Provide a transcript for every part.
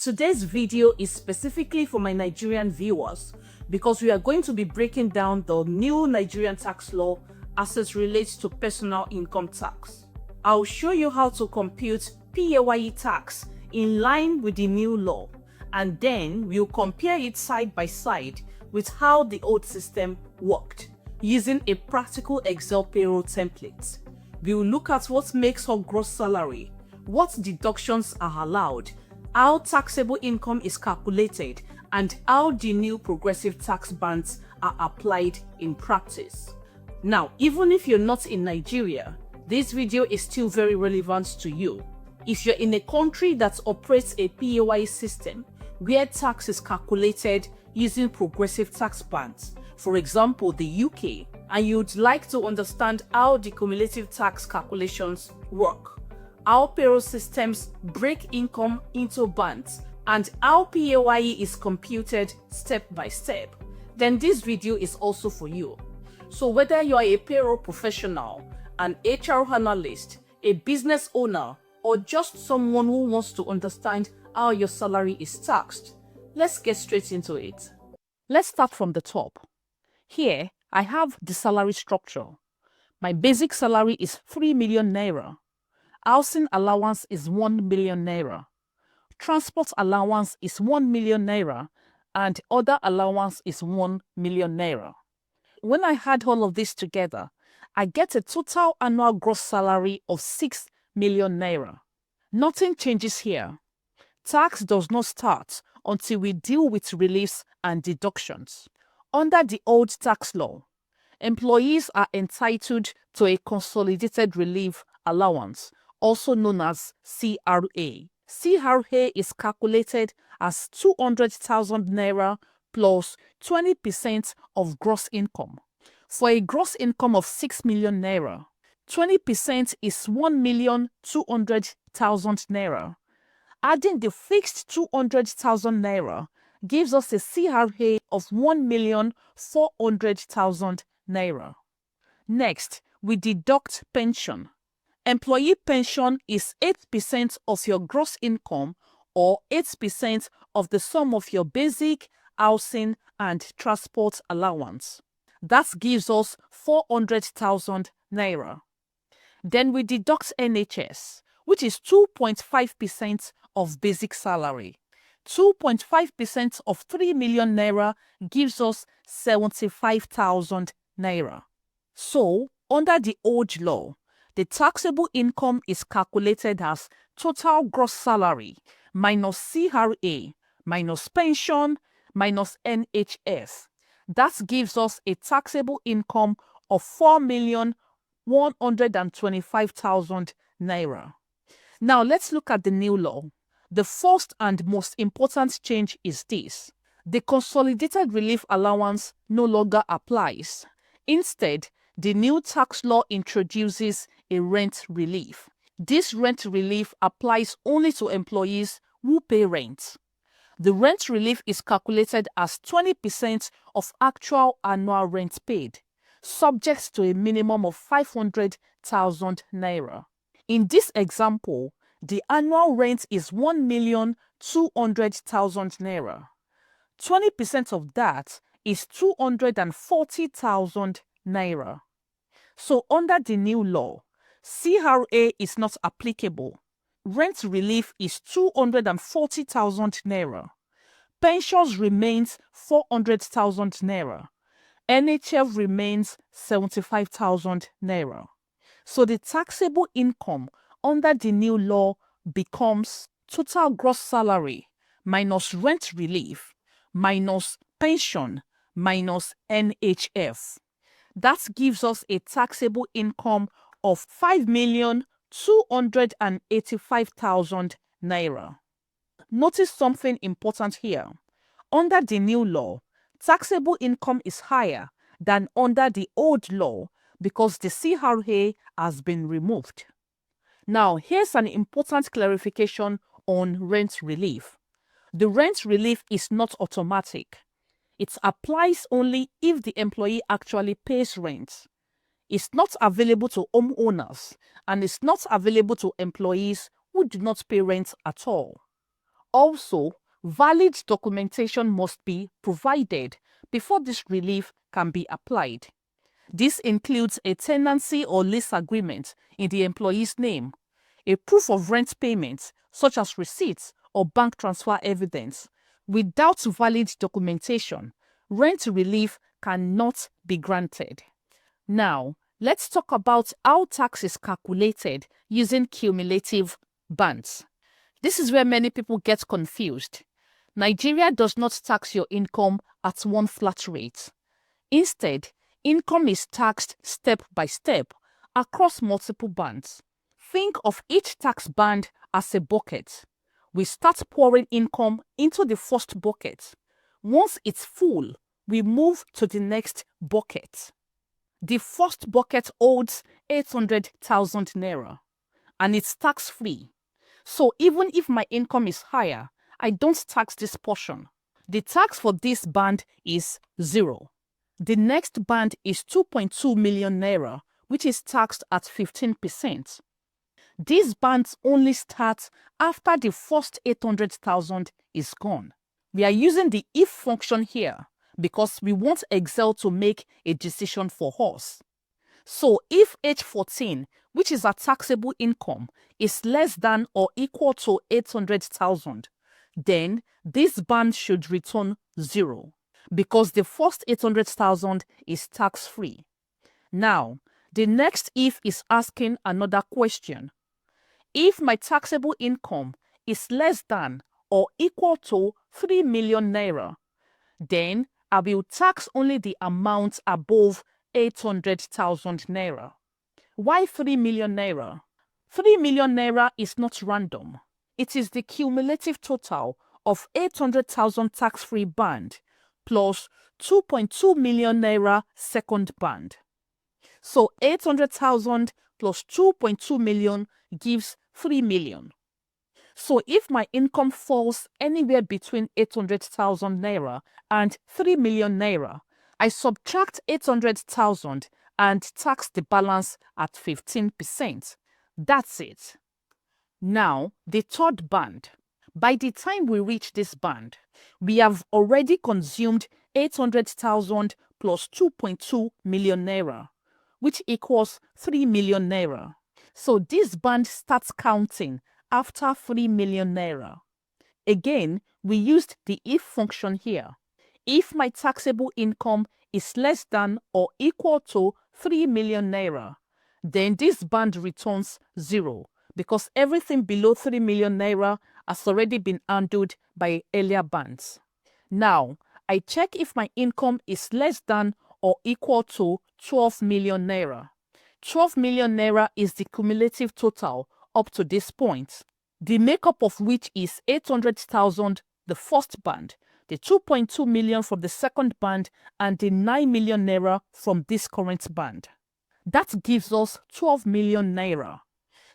Today's video is specifically for my Nigerian viewers because we are going to be breaking down the new Nigerian tax law as it relates to personal income tax. I'll show you how to compute PAYE tax in line with the new law, and then we'll compare it side by side with how the old system worked using a practical Excel payroll template. We'll look at what makes up gross salary, what deductions are allowed, how taxable income is calculated, and how the new progressive tax bands are applied in practice. Now, even if you're not in Nigeria, this video is still very relevant to you. If you're in a country that operates a PAYE system where tax is calculated using progressive tax bands, for example the UK, and you'd like to understand how the cumulative tax calculations work, how payroll systems break income into bands, and how PAYE is computed step by step, then this video is also for you. So whether you are a payroll professional, an HR analyst, a business owner, or just someone who wants to understand how your salary is taxed, let's get straight into it. Let's start from the top. Here, I have the salary structure. My basic salary is 3 million naira. Housing allowance is 1 million naira. Transport allowance is 1 million naira, and other allowance is 1 million naira. When I add all of this together, I get a total annual gross salary of 6 million naira. Nothing changes here. Tax does not start until we deal with reliefs and deductions. Under the old tax law, employees are entitled to a consolidated relief allowance, also known as CRA. CRA is calculated as 200,000 naira plus 20% of gross income. For a gross income of 6 million naira, 20% is 1,200,000 naira. Adding the fixed 200,000 naira gives us a CRA of 1,400,000 naira. Next, we deduct pension. Employee pension is 8% of your gross income or 8% of the sum of your basic, housing, and transport allowance. That gives us 400,000 naira. Then we deduct NHS, which is 2.5% of basic salary. 2.5% of 3 million naira gives us 75,000 naira. So, under the old law, the taxable income is calculated as total gross salary minus CRA minus pension minus NHS. That gives us a taxable income of 4,125,000 naira. Now let's look at the new law. The first and most important change is this. The consolidated relief allowance no longer applies. Instead, the new tax law introduces a rent relief. This rent relief applies only to employees who pay rent. The rent relief is calculated as 20% of actual annual rent paid, subject to a minimum of 500,000 naira. In this example, the annual rent is 1,200,000 naira. 20% of that is 240,000 naira. So under the new law, CRA is not applicable. Rent relief is 240,000 naira. Pensions remains 400,000 naira. NHF remains 75,000 naira. So the taxable income under the new law becomes total gross salary minus rent relief minus pension minus NHF. That gives us a taxable income of 5,285,000 naira. Notice something important here. Under the new law, taxable income is higher than under the old law because the CRA has been removed. Now, here's an important clarification on rent relief. The rent relief is not automatic. It applies only if the employee actually pays rent. It's not available to homeowners and it's not available to employees who do not pay rent at all. Also, valid documentation must be provided before this relief can be applied. This includes a tenancy or lease agreement in the employee's name, a proof of rent payment such as receipts or bank transfer evidence. Without valid documentation, rent relief cannot be granted. Now, let's talk about how tax is calculated using cumulative bands. This is where many people get confused. Nigeria does not tax your income at one flat rate. Instead, income is taxed step by step across multiple bands. Think of each tax band as a bucket. We start pouring income into the first bucket. Once it's full, we move to the next bucket. The first bucket holds 800,000 naira and it's tax-free. So even if my income is higher, I don't tax this portion. The tax for this band is 0. The next band is 2.2 million naira, which is taxed at 15%. These bands only start after the first 800,000 is gone. We are using the if function here because we want Excel to make a decision for us. So if H14, which is a taxable income, is less than or equal to 800,000, then this band should return 0 because the first 800,000 is tax-free. Now, the next if is asking another question. If my taxable income is less than or equal to 3 million naira, then I will tax only the amount above 800,000 naira. Why 3 million naira? 3 million naira is not random. It is the cumulative total of 800,000 tax-free band plus 2.2 million naira second band. So 800,000 plus 2.2 million gives 3 million. So if my income falls anywhere between 800,000 naira and 3 million naira, I subtract 800,000 and tax the balance at 15%. That's it. Now, the third band. By the time we reach this band, we have already consumed 800,000 plus 2.2 million naira, which equals 3 million naira. So this band starts counting after 3 million naira. Again, we used the if function here. If my taxable income is less than or equal to 3 million naira, then this band returns 0 because everything below 3 million naira has already been handled by earlier bands. Now, I check if my income is less than or equal to 12 million naira. 12 million naira is the cumulative total up to this point, the makeup of which is 800,000, the first band, the 2.2 million from the second band, and the 9 million naira from this current band. That gives us 12 million naira.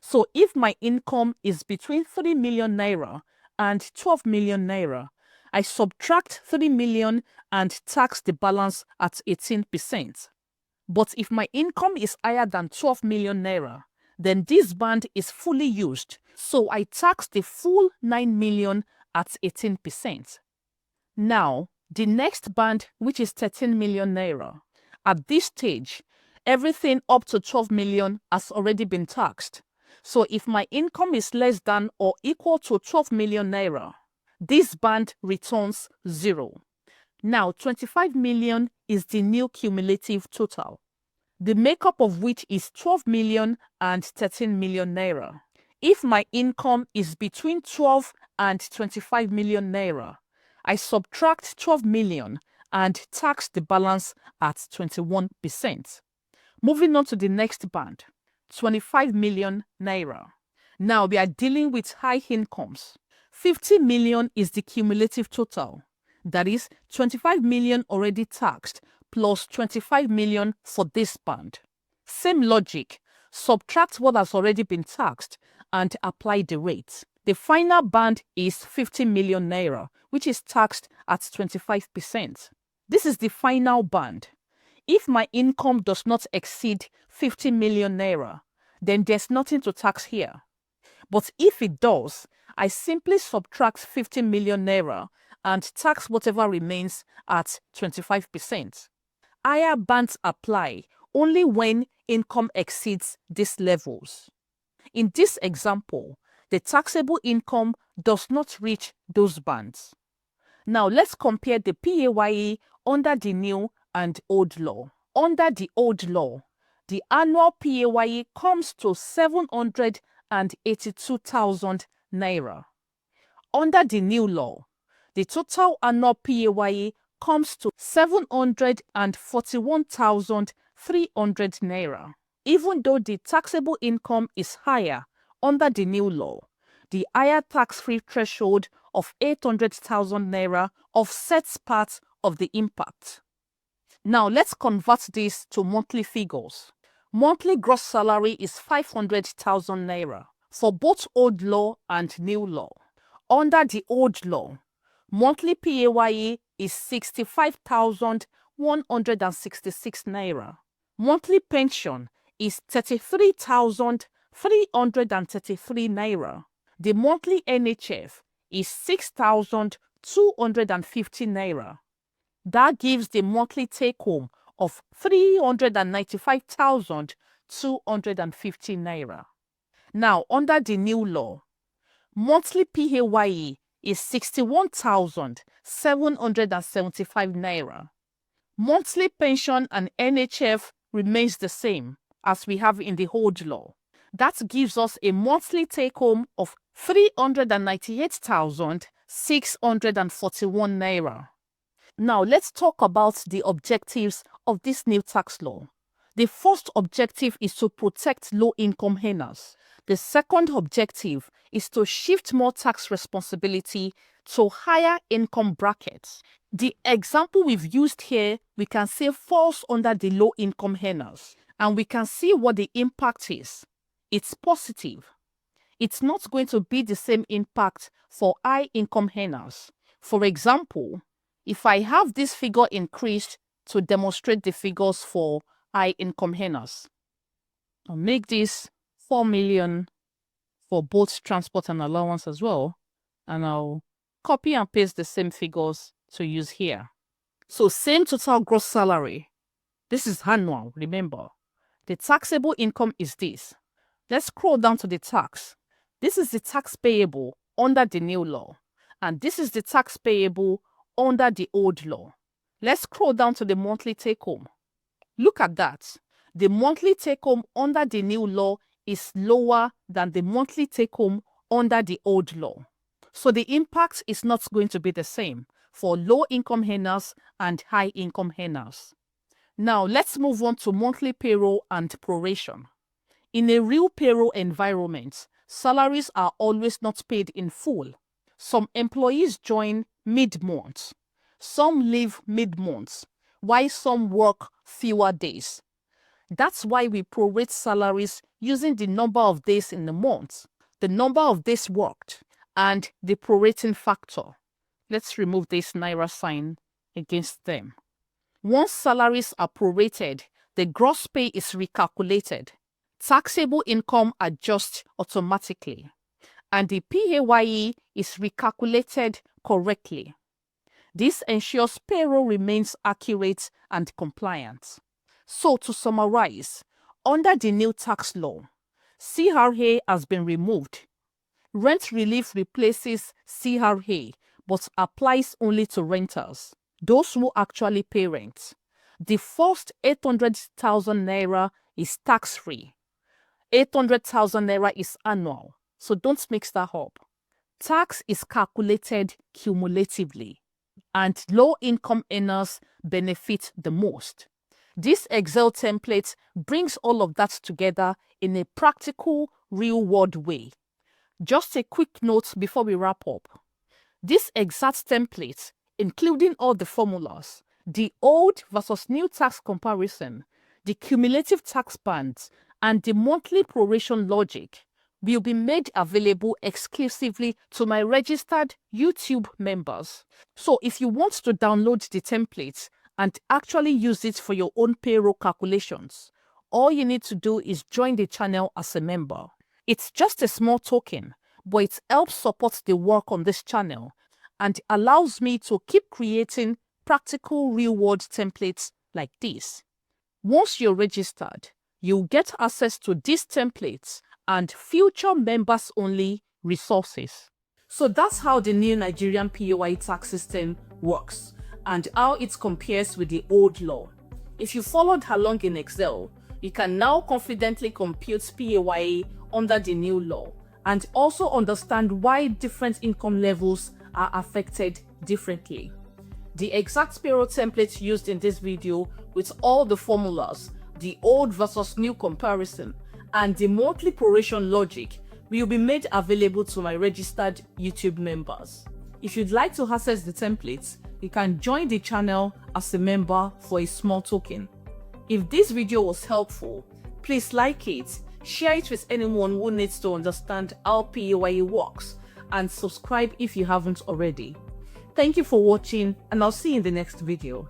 So if my income is between 3 million naira and 12 million naira, I subtract 3 million and tax the balance at 18%. But if my income is higher than 12 million naira, then this band is fully used, so I tax the full 9 million at 18%. Now, the next band, which is 13 million naira. At this stage, everything up to 12 million has already been taxed. So if my income is less than or equal to 12 million naira, this band returns 0. Now, 25 million is the new cumulative total, the makeup of which is 12 million and 13 million naira. If my income is between 12 and 25 million naira, I subtract 12 million and tax the balance at 21%. Moving on to the next band, 25 million naira. Now we are dealing with high incomes. 50 million is the cumulative total. That is 25 million already taxed plus 25 million for this band. Same logic, subtract what has already been taxed and apply the rate. The final band is 50 million naira, which is taxed at 25%. This is the final band. If my income does not exceed 50 million naira, then there's nothing to tax here. But if it does, I simply subtract 50 million naira and tax whatever remains at 25%. Higher bands apply only when income exceeds these levels. In this example, the taxable income does not reach those bands. Now let's compare the PAYE under the new and old law. Under the old law, the annual PAYE comes to 782,000 naira. Under the new law, the total annual PAYE comes to 741,300 naira. Even though the taxable income is higher under the new law, the higher tax-free threshold of 800,000 naira offsets part of the impact. Now let's convert this to monthly figures. Monthly gross salary is 500,000 naira for both old law and new law. Under the old law, monthly PAYE is 65,166 naira. Monthly pension is 33,333 naira. The monthly NHF is 6,250 naira. That gives the monthly take-home of 395,250 naira. Now, under the new law, monthly PAYE is 61,775 naira. Monthly pension and NHF remains the same as we have in the old law. That gives us a monthly take-home of 398,641 naira. Now let's talk about the objectives of this new tax law. The first objective is to protect low-income earners. The second objective is to shift more tax responsibility to higher income brackets. The example we've used here, we can say falls under the low-income earners, and we can see what the impact is. It's positive. It's not going to be the same impact for high-income earners. For example, if I have this figure increased to demonstrate the figures for high-income earners, I'll make this 4 million for both transport and allowance as well, and I'll copy and paste the same figures to use here. So same total gross salary. This is annual, remember. The taxable income is this. Let's scroll down to the tax. This is the tax payable under the new law, and this is the tax payable under the old law. Let's scroll down to the monthly take-home. Look at that. The monthly take-home under the new law is lower than the monthly take-home under the old law. So the impact is not going to be the same for low-income earners and high-income earners. Now let's move on to monthly payroll and proration. In a real payroll environment, salaries are always not paid in full. Some employees join mid-month. Some leave mid-month, while some work fewer days. That's why we prorate salaries using the number of days in the month, the number of days worked, and the prorating factor. Let's remove this naira sign against them. Once salaries are prorated, the gross pay is recalculated. Taxable income adjusts automatically, and the PAYE is recalculated correctly. This ensures payroll remains accurate and compliant. So to summarize, under the new tax law, CRA has been removed. Rent relief replaces CRA but applies only to renters, those who actually pay rent. The first 800,000 naira is tax-free. 800,000 naira is annual, so don't mix that up. Tax is calculated cumulatively, and low-income earners benefit the most. This Excel template brings all of that together in a practical, real-world way. Just a quick note before we wrap up. This exact template, including all the formulas, the old versus new tax comparison, the cumulative tax bands, and the monthly proration logic, will be made available exclusively to my registered YouTube members. So if you want to download the templates and actually use it for your own payroll calculations, all you need to do is join the channel as a member. It's just a small token, but it helps support the work on this channel and allows me to keep creating practical real-world templates like this. Once you're registered, you'll get access to these templates and future members-only resources. So that's how the new Nigerian PAYE tax system works and how it compares with the old law. If you followed along in Excel, you can now confidently compute PAYE under the new law and also understand why different income levels are affected differently. The exact payroll template used in this video with all the formulas, the old versus new comparison, and the monthly proration logic will be made available to my registered YouTube members. If you'd like to access the templates, you can join the channel as a member for a small token. If this video was helpful, please like it, share it with anyone who needs to understand how PAYE works, and subscribe if you haven't already. Thank you for watching, and I'll see you in the next video.